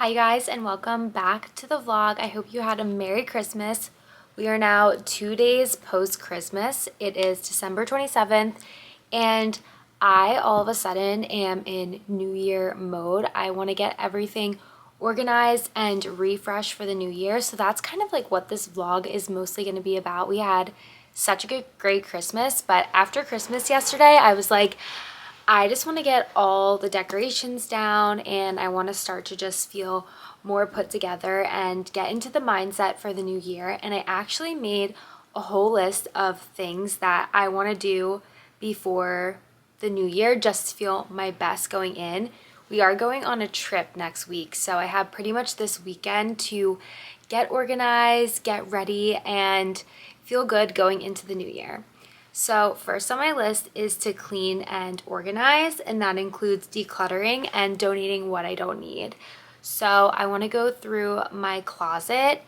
Hi guys, and welcome back to the vlog. I hope you had a Merry Christmas. We are now 2 days post-Christmas. It is December 27th and I all of a sudden am in New Year mode. I want to get everything organized and refresh for the new year. So that's kind of like what this vlog is mostly going to be about. We had such a great Christmas, but after Christmas yesterday, I was like, I just want to get all the decorations down and I want to start to just feel more put together and get into the mindset for the new year. And I actually made a whole list of things that I want to do before the new year just to feel my best going in. We are going on a trip next week, so I have pretty much this weekend to get organized, get ready, and feel good going into the new year. So first on my list is to clean and organize, and that includes decluttering and donating what I don't need. So I want to go through my closet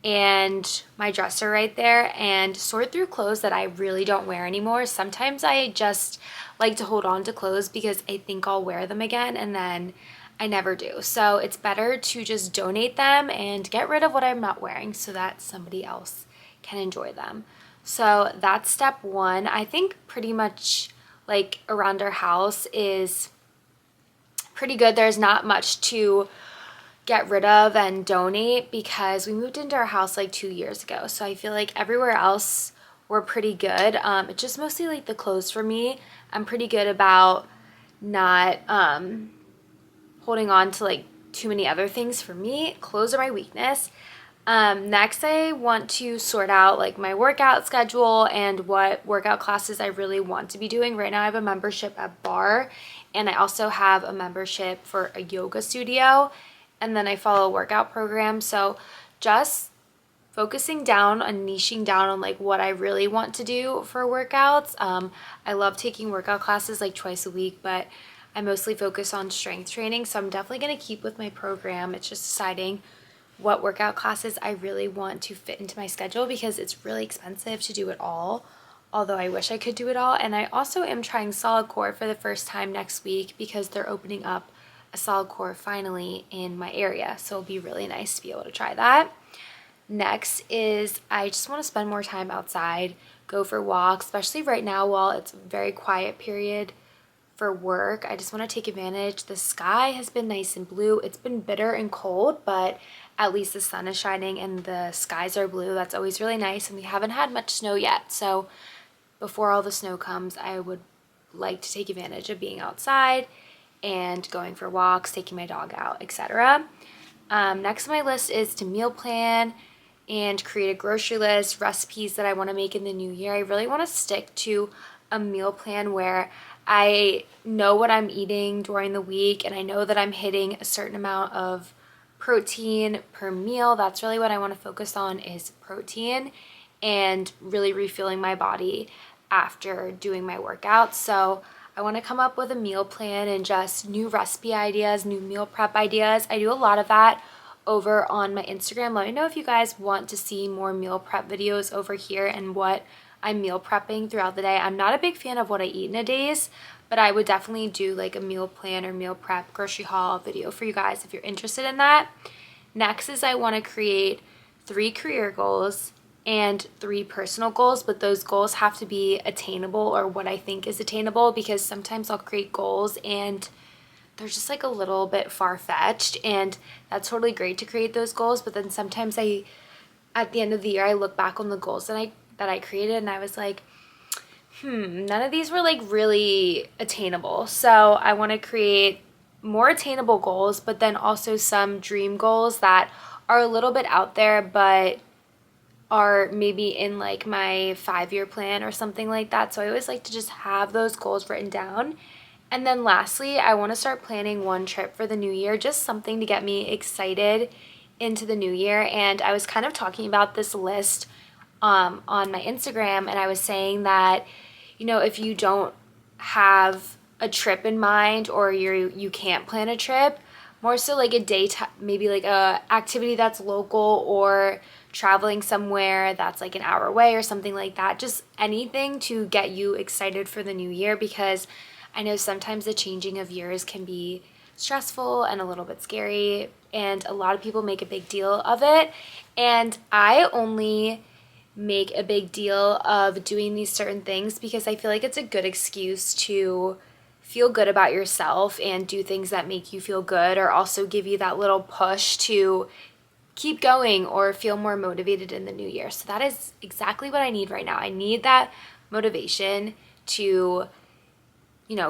and my dresser right there and sort through clothes that I really don't wear anymore. Sometimes I just like to hold on to clothes because I think I'll wear them again and then I never do. So it's better to just donate them and get rid of what I'm not wearing so that somebody else can enjoy them. So that's step one. I think pretty much like around our house is pretty good. There's not much to get rid of and donate because we moved into our house like 2 years ago. So I feel like everywhere else we're pretty good. It's just mostly like the clothes for me. I'm pretty good about not holding on to like too many other things. For me, clothes are my weakness. Next, I want to sort out like my workout schedule and what workout classes I really want to be doing. Right now I have a membership at Bar and I also have a membership for a yoga studio, and then I follow a workout program. So just focusing down on niching down on like what I really want to do for workouts. I love taking workout classes like twice a week, but I mostly focus on strength training. So I'm definitely going to keep with my program. It's just deciding what workout classes I really want to fit into my schedule because it's really expensive to do it all, although I wish I could do it all. And I also am trying solid core for the first time next week because they're opening up a solid core finally in my area, so it'll be really nice to be able to try that. Next is I just want to spend more time outside, go for walks, especially right now while it's a very quiet period for work. I just want to take advantage. The sky has been nice and blue. It's been bitter and cold, but at least the sun is shining and the skies are blue. That's always really nice, and we haven't had much snow yet. So before all the snow comes, I would like to take advantage of being outside and going for walks, taking my dog out, etc. Next on my list is to meal plan and create a grocery list, recipes that I want to make in the new year. I really want to stick to a meal plan where I know what I'm eating during the week and I know that I'm hitting a certain amount of protein per meal. That's really what I want to focus on, is protein and really refueling my body after doing my workouts. So I want to come up with a meal plan and just new recipe ideas, new meal prep ideas. I do a lot of that over on my Instagram. Let me know if you guys want to see more meal prep videos over here and what I'm meal prepping throughout the day. I'm not a big fan of what I eat in a days, but I would definitely do like a meal plan or meal prep grocery haul video for you guys if you're interested in that. Next is I want to create 3 career goals and 3 personal goals, but those goals have to be attainable, or what I think is attainable, because sometimes I'll create goals and they're just like a little bit far-fetched, and that's totally great to create those goals, but then sometimes at the end of the year I look back on the goals that I created and I was like, none of these were like really attainable. So I want to create more attainable goals, but then also some dream goals that are a little bit out there but are maybe in like my 5-year plan or something like that. So I always like to just have those goals written down. And then lastly, I want to start planning one trip for the new year, just something to get me excited into the new year. And I was kind of talking about this list on my Instagram, and I was saying that, you know, if you don't have a trip in mind or you can't plan a trip, more so like a day, maybe like a activity that's local or traveling somewhere that's like an hour away or something like that. Just anything to get you excited for the new year, because I know sometimes the changing of years can be stressful and a little bit scary, and a lot of people make a big deal of it. And I only make a big deal of doing these certain things because I feel like it's a good excuse to feel good about yourself and do things that make you feel good, or also give you that little push to keep going or feel more motivated in the new year. So that is exactly what I need right now. I need that motivation to,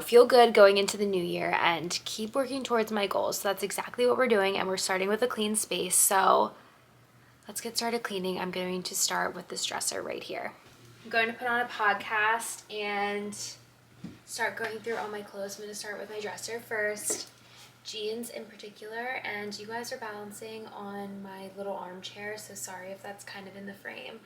feel good going into the new year and keep working towards my goals. So that's exactly what we're doing, and we're starting with a clean space. So let's get started cleaning. I'm going to start with this dresser right here. I'm going to put on a podcast and start going through all my clothes. I'm going to start with my dresser first, jeans in particular, and you guys are balancing on my little armchair, so sorry if that's kind of in the frame.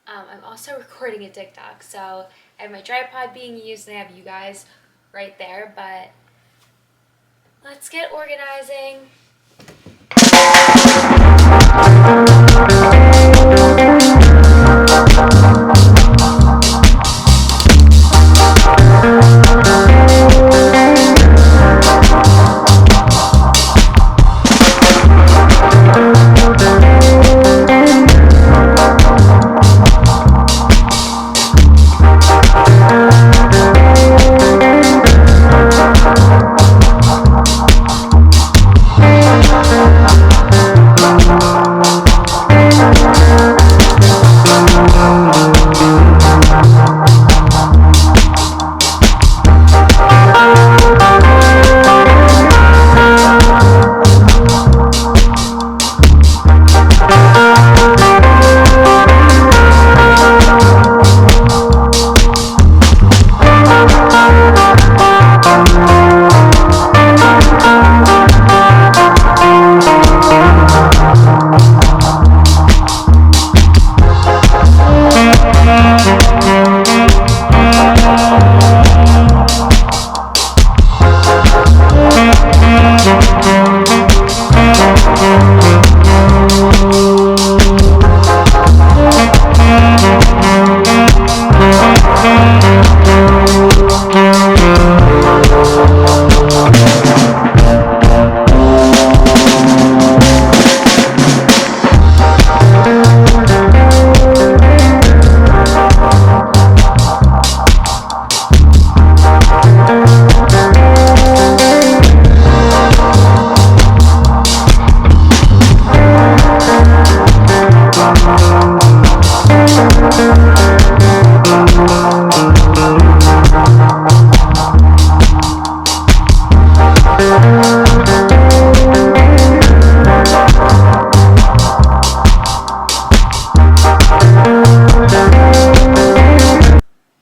I'm also recording a TikTok, so I have my tripod being used and I have you guys right there, but let's get organizing.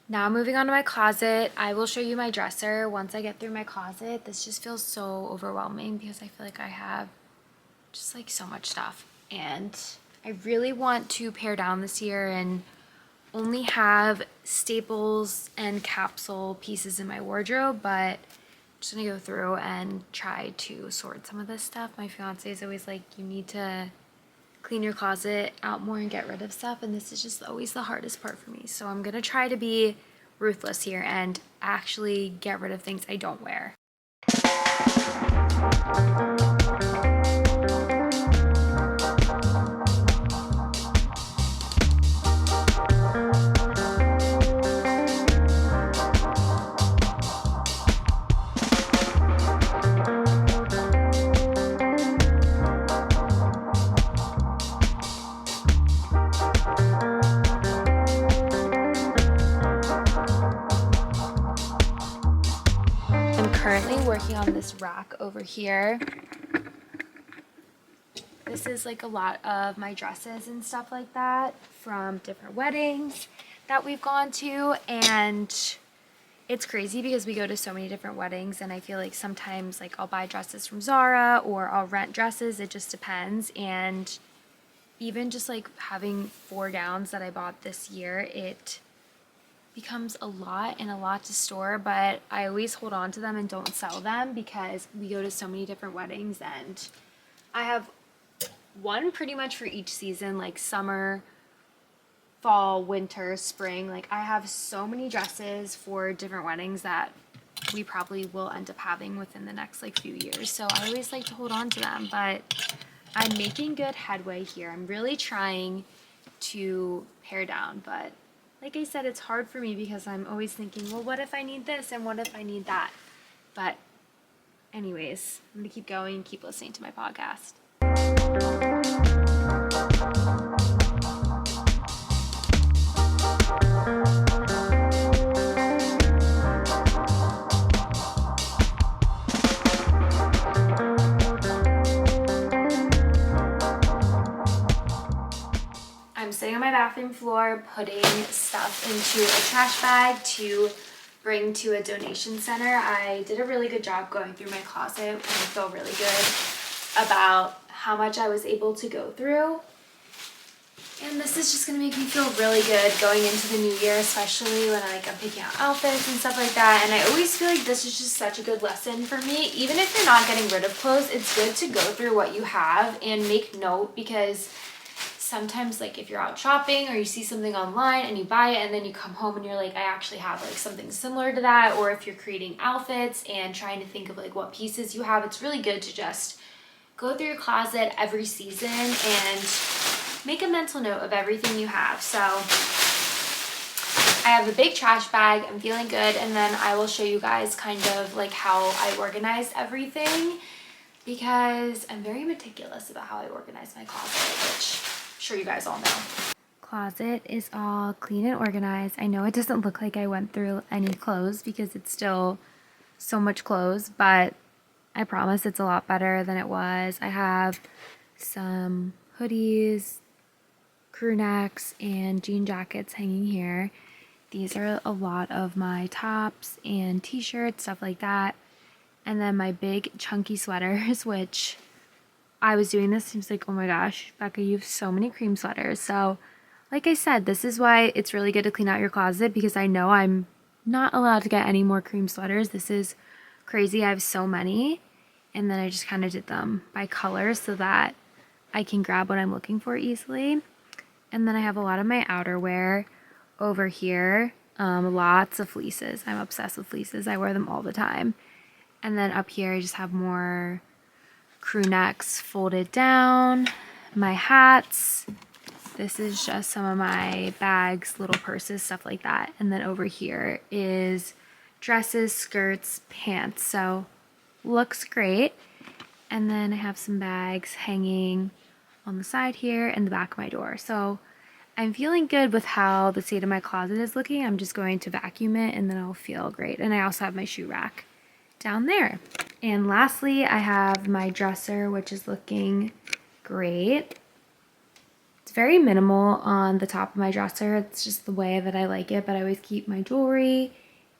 Now moving on to my closet, I will show you my dresser once I get through my closet. This just feels so overwhelming because I feel like I have just like so much stuff, and I really want to pare down this year and only have staples and capsule pieces in my wardrobe, but I'm just gonna go through and try to sort some of this stuff. My fiance is always like, you need to clean your closet out more and get rid of stuff, and this is just always the hardest part for me. So I'm gonna try to be ruthless here and actually get rid of things I don't wear. Currently working on this rack over here. This is like a lot of my dresses and stuff like that from different weddings that we've gone to, and it's crazy because we go to so many different weddings, and I feel like sometimes like I'll buy dresses from Zara or I'll rent dresses. It just depends. And even just like having 4 gowns that I bought this year, it becomes a lot and a lot to store, but I always hold on to them and don't sell them because we go to so many different weddings, and I have one pretty much for each season, like summer, fall, winter, spring. Like I have so many dresses for different weddings that we probably will end up having within the next like few years. So I always like to hold on to them, but I'm making good headway here. I'm really trying to pare down, but like I said, it's hard for me because I'm always thinking, well, what if I need this and what if I need that? But anyways, I'm gonna keep going, keep listening to my podcast. I'm sitting on my bathroom floor putting stuff into a trash bag to bring to a donation center. I did a really good job going through my closet and I feel really good about how much I was able to go through. And this is just gonna make me feel really good going into the new year, especially when I'm picking out outfits and stuff like that. And I always feel like this is just such a good lesson for me. Even if you're not getting rid of clothes, it's good to go through what you have and make note, because sometimes like if you're out shopping or you see something online and you buy it and then you come home and you're like, I actually have like something similar to that. Or if you're creating outfits and trying to think of like what pieces you have, it's really good to just go through your closet every season and make a mental note of everything you have. So I have a big trash bag. I'm feeling good. And then I will show you guys kind of like how I organized everything, because I'm very meticulous about how I organize my closet, which I'm sure you guys all know. Closet is all clean and organized. I know it doesn't look like I went through any clothes because it's still so much clothes, but I promise it's a lot better than it was. I have some hoodies, crew necks, and jean jackets hanging here. These are a lot of my tops and t-shirts, stuff like that. And then my big chunky sweaters, which I was doing this, seems like, oh my gosh, Becca, you have so many cream sweaters. So like I said, this is why it's really good to clean out your closet, because I know I'm not allowed to get any more cream sweaters. This is crazy. I have so many. And then I just kind of did them by color so that I can grab what I'm looking for easily. And then I have a lot of my outerwear over here. Lots of fleeces. I'm obsessed with fleeces. I wear them all the time. And then up here I just have more crew necks folded down, my hats. This is just some of my bags, little purses, stuff like that. And then over here is dresses, skirts, pants. So looks great. And then I have some bags hanging on the side here and the back of my door. So I'm feeling good with how the state of my closet is looking. I'm just going to vacuum it and then I'll feel great. And I also have my shoe rack down there. And lastly, I have my dresser, which is looking great. It's very minimal on the top of my dresser. It's just the way that I like it, but I always keep my jewelry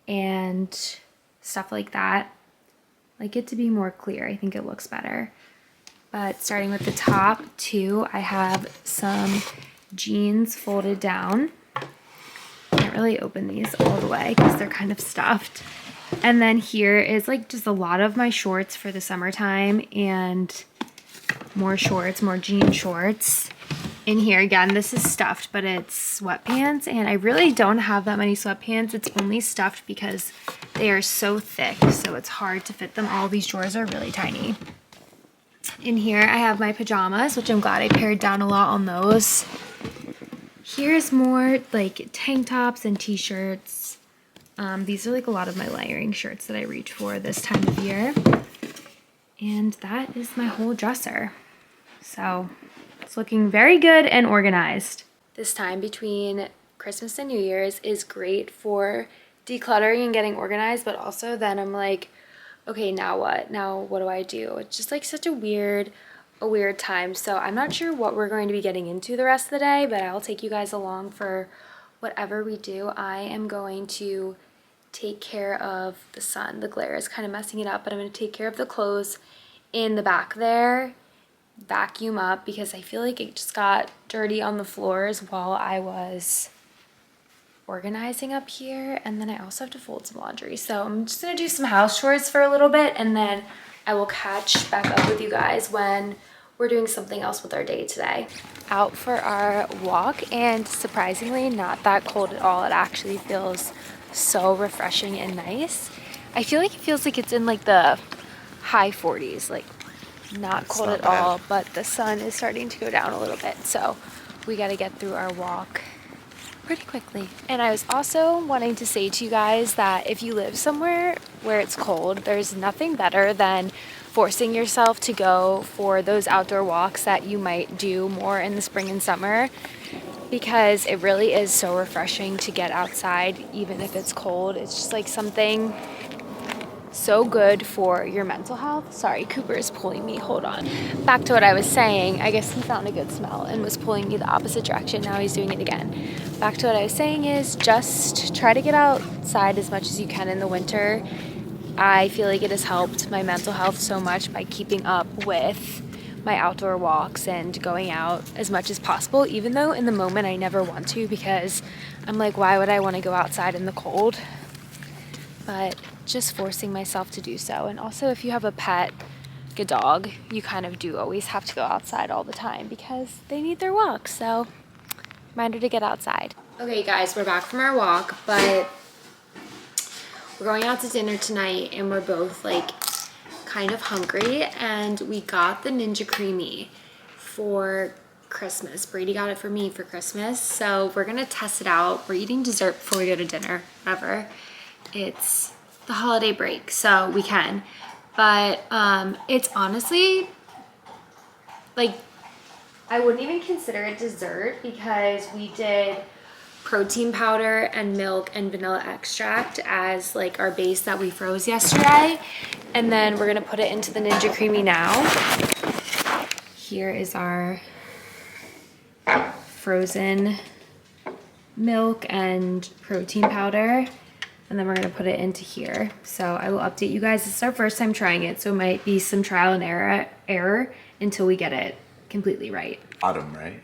and stuff like that. I like it to be more clear. I think it looks better. But starting with the top too, I have some jeans folded down. Can't really open these all the way because they're kind of stuffed. And then here is like just a lot of my shorts for the summertime, and more shorts, more jean shorts. In here again, this is stuffed, but it's sweatpants, and I really don't have that many sweatpants. It's only stuffed because they are so thick, so it's hard to fit them. All these drawers are really tiny. In here I have my pajamas, which I'm glad I pared down a lot on those. Here's more like tank tops and t-shirts. These are like a lot of my layering shirts that I reach for this time of year. And that is my whole dresser. So it's looking very good and organized. This time between Christmas and New Year's is great for decluttering and getting organized, but also then I'm like, okay, now what? Now what do I do? It's just like such a weird time. So I'm not sure what we're going to be getting into the rest of the day, but I'll take you guys along for whatever we do. I am going to take care of the sun. The glare is kind of messing it up, but I'm going to take care of the clothes in the back there, vacuum up, because I feel like it just got dirty on the floors while I was organizing up here. And then I also have to fold some laundry. So I'm just going to do some house chores for a little bit, and then I will catch back up with you guys when we're doing something else with our day today. Out for our walk, and surprisingly not that cold at all. It actually feels so refreshing and nice. I feel like it feels like it's in like the high 40s, like not cold at all, but the sun is starting to go down a little bit. So we got to get through our walk pretty quickly. And I was also wanting to say to you guys that if you live somewhere where it's cold, there's nothing better than forcing yourself to go for those outdoor walks that you might do more in the spring and summer, because it really is so refreshing to get outside even if it's cold. It's just like something so good for your mental health. Sorry, Cooper is pulling me. Hold on. Back to what I was saying. I guess he found a good smell and was pulling me the opposite direction. Now he's doing it again. Back to what I was saying is just try to get outside as much as you can in the winter. I feel like it has helped my mental health so much by keeping up with my outdoor walks and going out as much as possible, even though in the moment I never want to, because I'm like, why would I want to go outside in the cold? But just forcing myself to do so. And also, if you have a pet, like a dog, you kind of do always have to go outside all the time because they need their walks. So reminder to get outside. Okay guys, we're back from our walk, but we're going out to dinner tonight and we're both like kind of hungry, and we got the Ninja Creami for Christmas. Brady got it for me for Christmas, so we're gonna test it out. We're eating dessert before we go to dinner, whatever. It's the holiday break, so we can. But it's honestly, like, I wouldn't even consider it dessert because we did protein powder and milk and vanilla extract as like our base that we froze yesterday. And then we're gonna put it into the Ninja Creami now. Here is our frozen milk and protein powder. And then we're gonna put it into here. So I will update you guys. This is our first time trying it, so it might be some trial and error until we get it completely right. Bottom, right?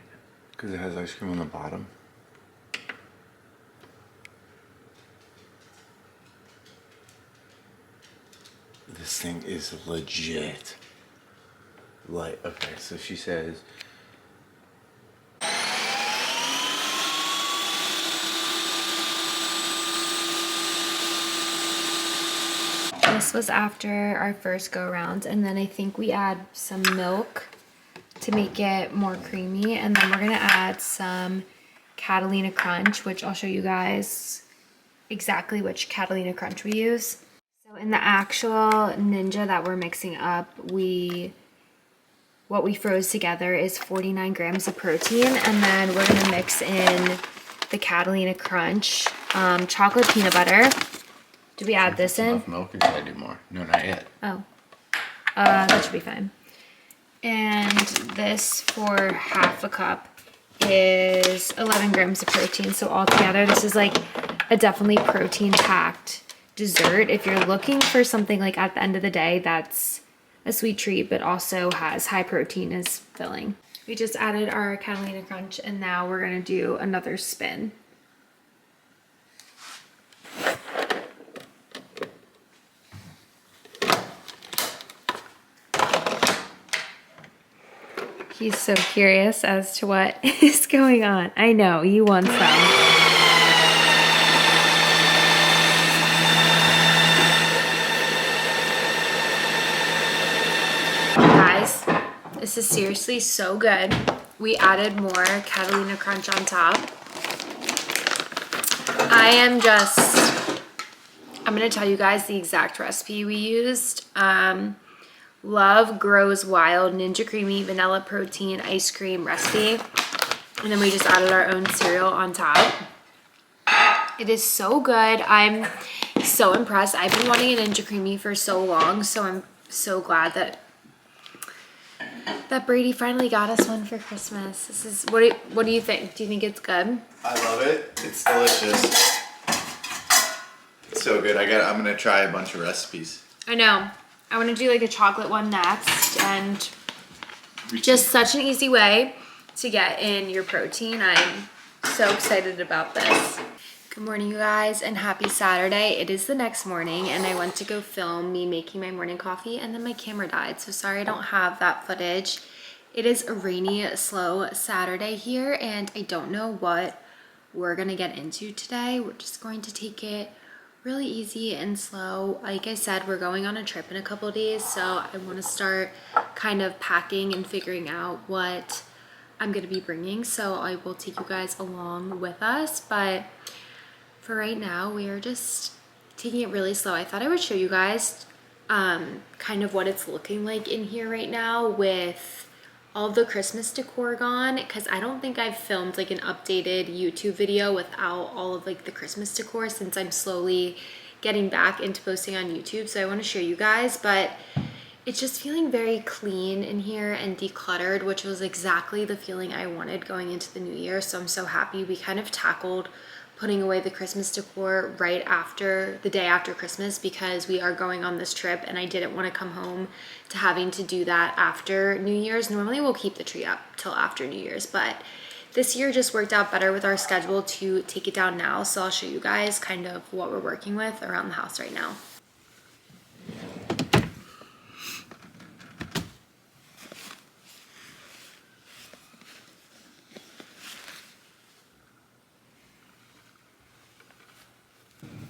Because it has ice cream on the bottom. This thing is legit. Like, okay, so she says, this was after our first go around, and then I think we add some milk to make it more creamy, and then we're gonna add some Catalina Crunch, which I'll show you guys exactly which Catalina Crunch we use. So in the actual Ninja that we're mixing up, what we froze together is 49 grams of protein, and then we're gonna mix in the Catalina Crunch, chocolate peanut butter. Do we add this in? enough milk or should I do more? No, not yet. Oh, that should be fine. And this for half a cup is 11 grams of protein. So altogether, this is like a definitely protein-packed dessert. If you're looking for something like at the end of the day that's a sweet treat, but also has high protein as filling. We just added our Catalina Crunch, and now we're gonna do another spin. He's so curious as to what is going on. I know, you want some. Guys, this is seriously so good. We added more Catalina Crunch on top. I'm gonna tell you guys the exact recipe we used. Love Grows Wild Ninja Creami Vanilla Protein Ice Cream recipe. And then we just added our own cereal on top. It is so good. I'm so impressed. I've been wanting a Ninja Creami for so long, so I'm so glad that Brady finally got us one for Christmas. This is what do you think? Do you think it's good? I love it. It's delicious. It's so good. I'm gonna try a bunch of recipes. I know. I want to do like a chocolate one next, and just such an easy way to get in your protein. I'm so excited about this. Good morning, you guys, and happy Saturday. It is the next morning, and I went to go film me making my morning coffee, and then my camera died, so sorry I don't have that footage. It is a rainy, slow Saturday here, and I don't know what we're gonna get into today. We're just going to take it really easy and slow. Like I said, we're going on a trip in a couple of days, so I want to start kind of packing and figuring out what I'm going to be bringing. So I will take you guys along with us, but for right now, we are just taking it really slow. I thought I would show you guys kind of what it's looking like in here right now with all the Christmas decor gone, because I don't think I've filmed like an updated YouTube video without all of like the Christmas decor since I'm slowly getting back into posting on YouTube. So I want to show you guys, but it's just feeling very clean in here and decluttered, which was exactly the feeling I wanted going into the new year. So I'm so happy we kind of tackled putting away the Christmas decor right after the day after Christmas, because we are going on this trip and I didn't want to come home to having to do that after New Year's. Normally we'll keep the tree up till after New Year's, but this year just worked out better with our schedule to take it down now. So I'll show you guys kind of what we're working with around the house right now.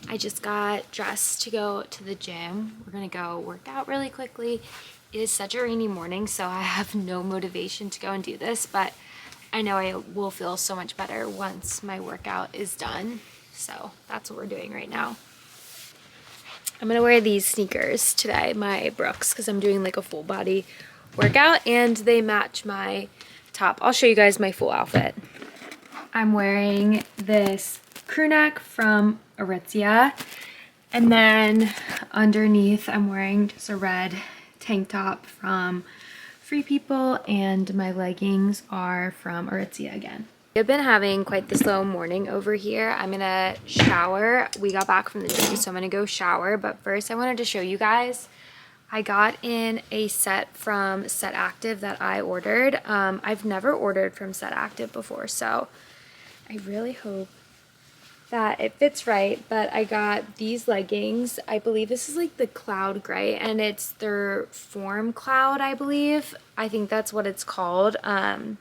I just got dressed to go to the gym. We're gonna go work out really quickly. It is such a rainy morning, so I have no motivation to go and do this, but I know I will feel so much better once my workout is done. So that's what we're doing right now. I'm gonna wear these sneakers today, my Brooks, because I'm doing like a full body workout and they match my top. I'll show you guys my full outfit. I'm wearing this crew neck from Aritzia, and then underneath I'm wearing just a red tank top from Free People, and my leggings are from Aritzia again. I've been having quite the slow morning over here. I'm gonna shower. We got back from the gym, so I'm gonna go shower, but first I wanted to show you guys I got in a set from Set Active that I ordered. I've never ordered from Set Active before, so I really hope that it fits right, but I got these leggings. I believe this is like the cloud gray, and it's their Form Cloud, I believe. I think that's what it's called. When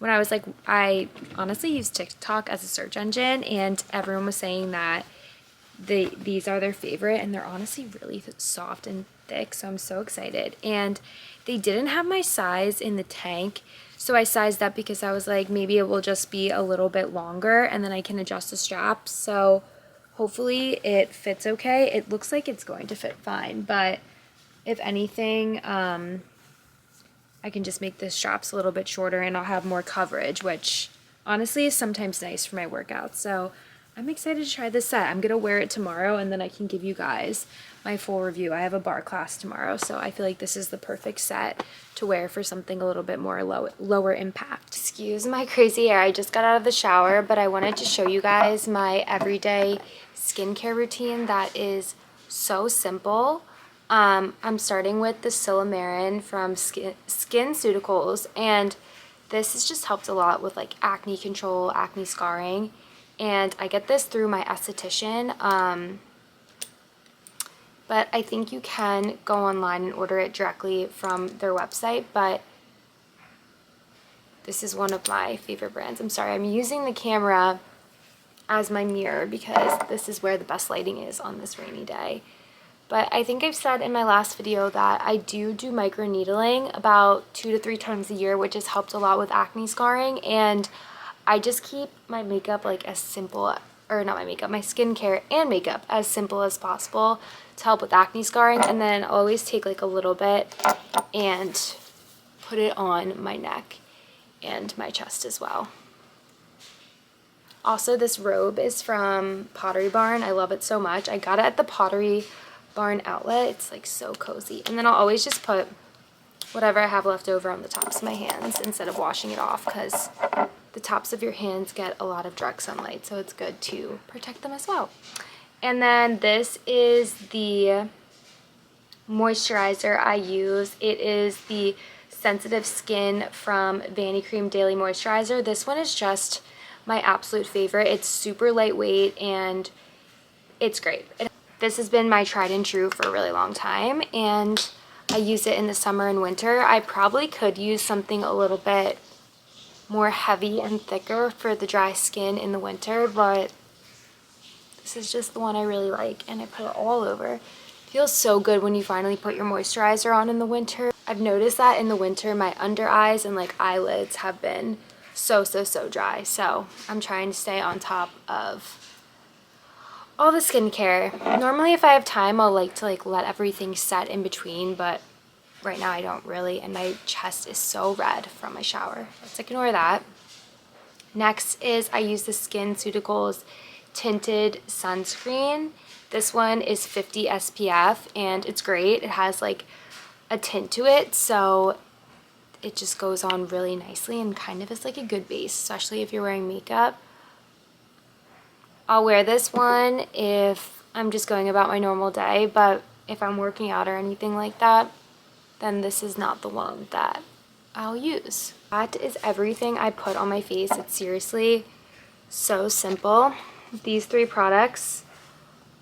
I was like, I honestly used TikTok as a search engine, and everyone was saying that these are their favorite, and they're honestly really soft and thick, so I'm so excited. And they didn't have my size in the tank, so I sized up because I was like, maybe it will just be a little bit longer and then I can adjust the straps. So hopefully it fits okay. It looks like it's going to fit fine, but if anything, I can just make the straps a little bit shorter and I'll have more coverage, which honestly is sometimes nice for my workouts. So I'm excited to try this set. I'm gonna wear it tomorrow and then I can give you guys my full review. I have a bar class tomorrow, so I feel like this is the perfect set to wear for something a little bit more lower impact. Excuse my crazy hair. I just got out of the shower, but I wanted to show you guys my everyday skincare routine that is so simple. I'm starting with the Silymarin from SkinCeuticals, and this has just helped a lot with like acne control, acne scarring. And I get this through my esthetician, but I think you can go online and order it directly from their website, but this is one of my favorite brands. I'm sorry, I'm using the camera as my mirror because this is where the best lighting is on this rainy day. But I think I've said in my last video that I do microneedling about 2 to 3 times a year, which has helped a lot with acne scarring, and I just keep my makeup like as simple, or not my makeup, my skincare and makeup as simple as possible to help with acne scarring. And then I'll always take like a little bit and put it on my neck and my chest as well. Also, this robe is from Pottery Barn. I love it so much. I got it at the Pottery Barn outlet. It's like so cozy. And then I'll always just put whatever I have left over on the tops of my hands instead of washing it off, because the tops of your hands get a lot of direct sunlight, so it's good to protect them as well. And then this is the moisturizer I use. It is the Sensitive Skin from Vanicream Daily Moisturizer. This one is just my absolute favorite. It's super lightweight and it's great. This has been my tried and true for a really long time, and I use it in the summer and winter. I probably could use something a little bit more heavy and thicker for the dry skin in the winter, but This is just the one I really like, and I put it all over. It feels so good when you finally put your moisturizer on in the winter. I've noticed that in the winter, my under eyes and like eyelids have been so dry. So I'm trying to stay on top of all the skincare. Normally if I have time, I'll like to let everything set in between, but right now I don't really, and my chest is so red from my shower. Let's ignore that. Next is I use the SkinCeuticals tinted sunscreen. This one is 50 SPF and it's great. It has like a tint to it, so it just goes on really nicely and kind of is like a good base, especially if you're wearing makeup. I'll wear this one if I'm just going about my normal day, but if I'm working out or anything like that, then this is not the one that I'll use. That is everything I put on my face. It's seriously so simple. These 3 products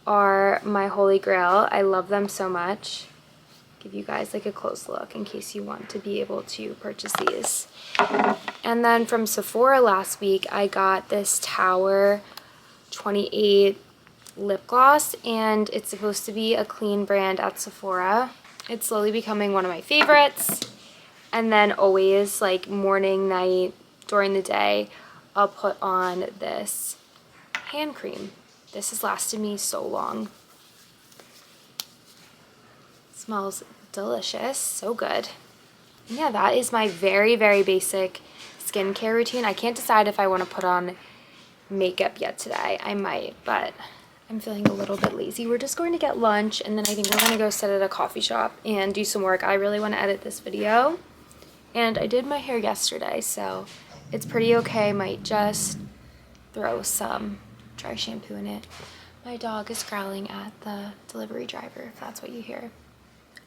are my holy grail. I love them so much. Give you guys like a close look in case you want to be able to purchase these. And then from Sephora last week, I got this Tower 28 lip gloss, and it's supposed to be a clean brand at Sephora. It's slowly becoming one of my favorites. And then always like morning, night, during the day, I'll put on this hand cream. This has lasted me so long. Smells delicious, so good. And yeah, that is my very basic skincare routine. I can't decide if I want to put on makeup yet today. I might, but I'm feeling a little bit lazy. We're just going to get lunch, and then I think we're going to go sit at a coffee shop and do some work. I really want to edit this video, and I did my hair yesterday, so it's pretty okay. Might just throw some dry shampoo in it. My dog is growling at the delivery driver, if that's what you hear.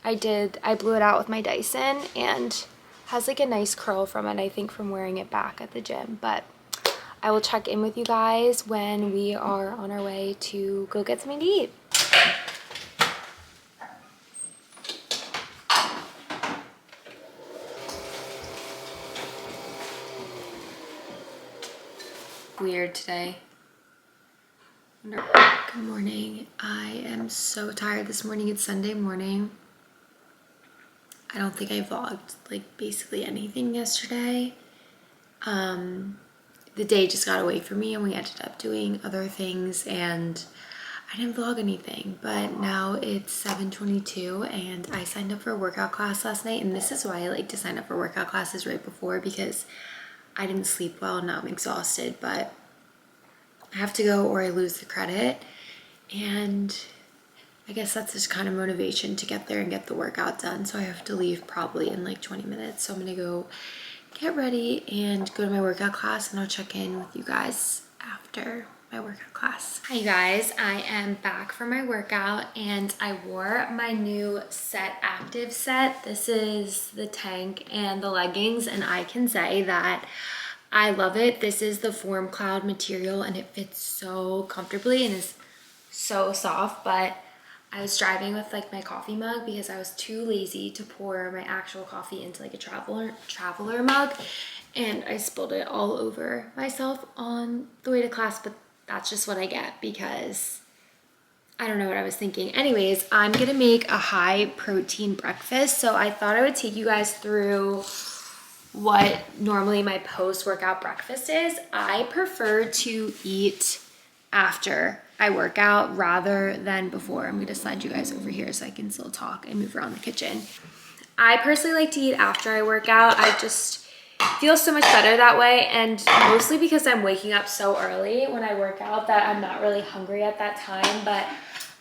I blew it out with my Dyson, and has like a nice curl from it, I think from wearing it back at the gym, but I will check in with you guys when we are on our way to go get something to eat. Weird today. Good morning. I am so tired this morning. It's Sunday morning. I don't think I vlogged like basically anything yesterday. The day just got away from me and we ended up doing other things, and I didn't vlog anything, but now it's 7:22 and I signed up for a workout class last night, and this is why I like to sign up for workout classes right before, because I didn't sleep well and now I'm exhausted, but I have to go or I lose the credit, and I guess that's just kind of motivation to get there and get the workout done. So I have to leave probably in like 20 minutes. So I'm gonna go get ready and go to my workout class, and I'll check in with you guys after my workout class. Hi guys, I am back from my workout and I wore my new Set Active set. This is the tank and the leggings, and I can say that I love it. This is the Form Cloud material and it fits so comfortably and is so soft, but I was driving with like my coffee mug because I was too lazy to pour my actual coffee into like a traveler mug, and I spilled it all over myself on the way to class, but that's just what I get because I don't know what I was thinking. Anyways, I'm gonna make a high protein breakfast, so I thought I would take you guys through what normally my post-workout breakfast is. I prefer to eat after I work out rather than before. I'm gonna slide you guys over here so I can still talk and move around the kitchen. I personally like to eat after I work out. I just feel so much better that way, and mostly because I'm waking up so early when I work out that I'm not really hungry at that time. But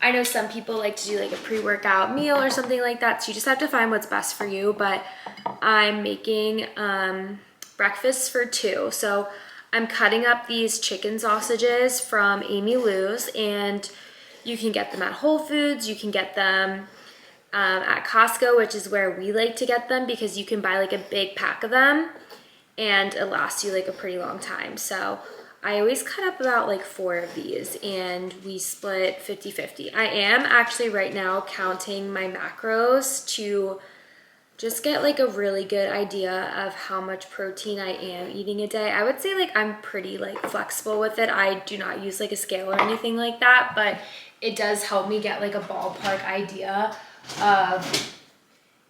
I know some people like to do like a pre-workout meal or something like that, so you just have to find what's best for you. But I'm making breakfast for 2. So I'm cutting up these chicken sausages from Amy Lou's, and you can get them at Whole Foods. You can get them at Costco, which is where we like to get them because you can buy like a big pack of them and it lasts you like a pretty long time. So I always cut up about like 4 of these and we split 50-50. I am actually right now counting my macros to just get like a really good idea of how much protein I am eating a day. I would say like I'm pretty like flexible with it. I do not use like a scale or anything like that, but it does help me get like a ballpark idea of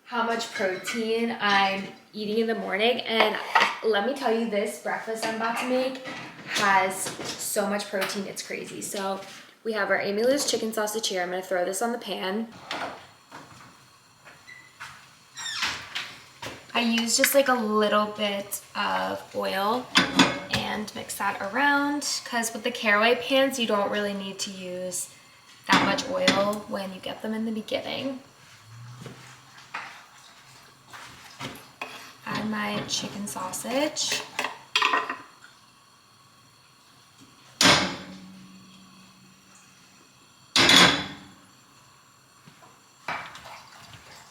how much protein I'm eating in the morning. And let me tell you, this breakfast I'm about to make has so much protein, it's crazy. So we have our Amy Lou's chicken sausage here. I'm gonna throw this on the pan. I use just like a little bit of oil and mix that around, because with the caraway pans, you don't really need to use that much oil when you get them in the beginning. Add my chicken sausage.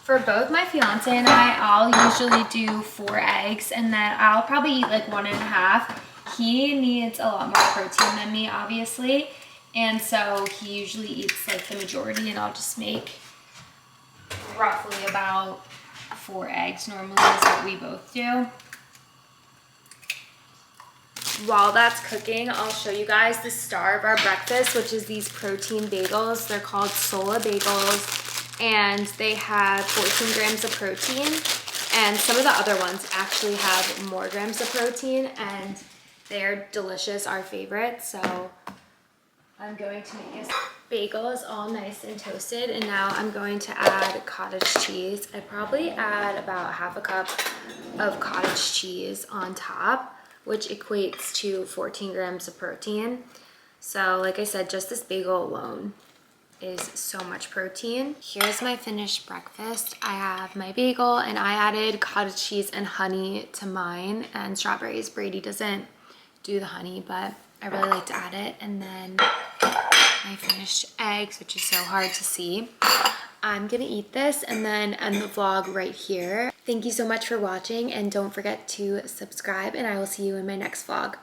For both my fiance and I'll usually do 4 eggs, and then I'll probably eat like 1.5. He needs a lot more protein than me, obviously, and so he usually eats like the majority, and I'll just make roughly about 4 eggs normally is what we both do. While that's cooking, I'll show you guys the star of our breakfast, which is these protein bagels. They're called Sola bagels, and they have 14 grams of protein, and some of the other ones actually have more grams of protein, and they're delicious, our favorite. So I'm going to make this bagel is all nice and toasted, and now I'm going to add cottage cheese. I probably add about 1/2 cup of cottage cheese on top, which equates to 14 grams of protein. So like I said, just this bagel alone is so much protein. Here's my finished breakfast. I have my bagel, and I added cottage cheese and honey to mine, and strawberries. Brady doesn't do the honey, but I really like to add it. And then my finished eggs, which is so hard to see. I'm gonna eat this and then end the vlog right here. Thank you so much for watching, and don't forget to subscribe, and I will see you in my next vlog.